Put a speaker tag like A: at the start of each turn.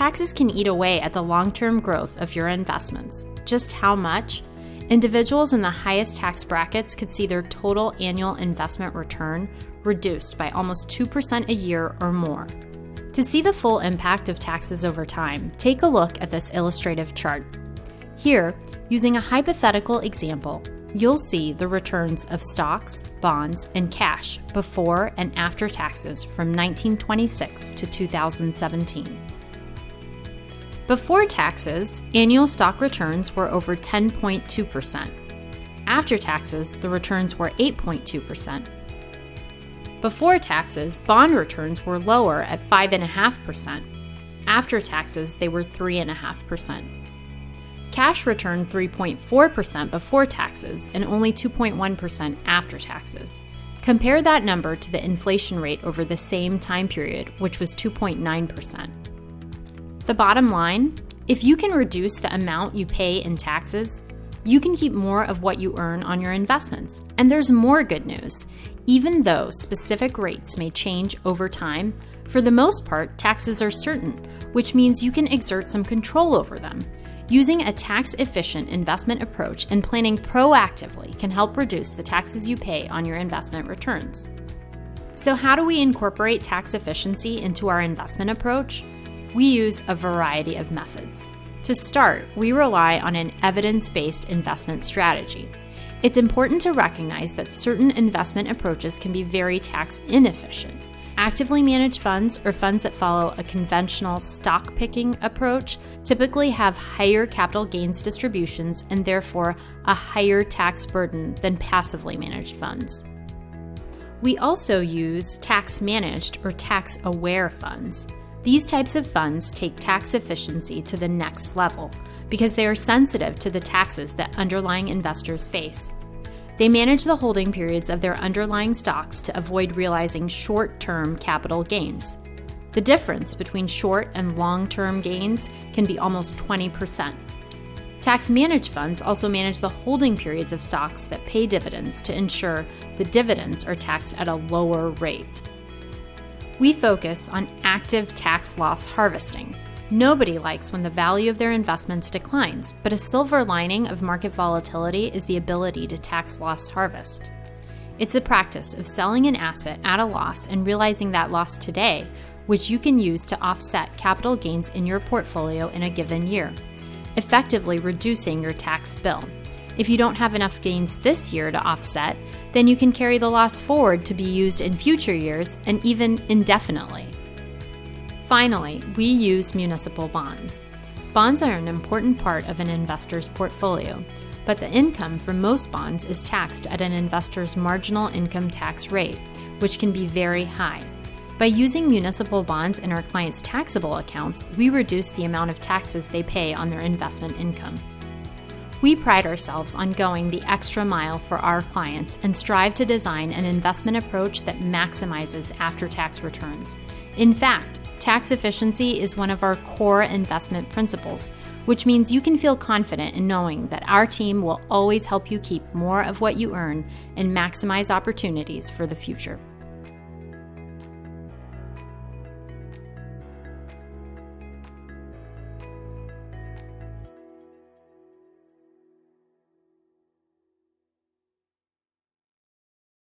A: taxes can eat away at the long-term growth of your investments. Just how much? Individuals in the highest tax brackets could see their total annual investment return reduced by almost 2% a year or more. To see the full impact of taxes over time, take a look at this illustrative chart. Here, using a hypothetical example, you'll see the returns of stocks, bonds, and cash before and after taxes from 1926 to 2017. Before taxes, annual stock returns were over 10.2%. After taxes, the returns were 8.2%. Before taxes, bond returns were lower at 5.5%. After taxes, they were 3.5%. Cash returned 3.4% before taxes and only 2.1% after taxes. Compare that number to the inflation rate over the same time period, which was 2.9%. The bottom line, if you can reduce the amount you pay in taxes, you can keep more of what you earn on your investments. And there's more good news. Even though specific rates may change over time, for the most part, taxes are certain, which means you can exert some control over them. Using a tax-efficient investment approach and planning proactively can help reduce the taxes you pay on your investment returns. So how do we incorporate tax efficiency into our investment approach? We use a variety of methods. To start, we rely on an evidence-based investment strategy. It's important to recognize that certain investment approaches can be very tax inefficient. Actively managed funds, or funds that follow a conventional stock picking approach, typically have higher capital gains distributions and therefore a higher tax burden than passively managed funds. We also use tax managed or tax aware funds. These types of funds take tax efficiency to the next level because they are sensitive to the taxes that underlying investors face. They manage the holding periods of their underlying stocks to avoid realizing short-term capital gains. The difference between short and long-term gains can be almost 20%. Tax-managed funds also manage the holding periods of stocks that pay dividends to ensure the dividends are taxed at a lower rate. We focus on active tax loss harvesting. Nobody likes when the value of their investments declines, but a silver lining of market volatility is the ability to tax loss harvest. It's a practice of selling an asset at a loss and realizing that loss today, which you can use to offset capital gains in your portfolio in a given year, effectively reducing your tax bill. If you don't have enough gains this year to offset, then you can carry the loss forward to be used in future years and even indefinitely. Finally, we use municipal bonds. Bonds are an important part of an investor's portfolio, but the income from most bonds is taxed at an investor's marginal income tax rate, which can be very high. By using municipal bonds in our clients' taxable accounts, we reduce the amount of taxes they pay on their investment income. We pride ourselves on going the extra mile for our clients and strive to design an investment approach that maximizes after-tax returns. In fact, tax efficiency is one of our core investment principles, which means you can feel confident in knowing that our team will always help you keep more of what you earn and maximize opportunities for the future.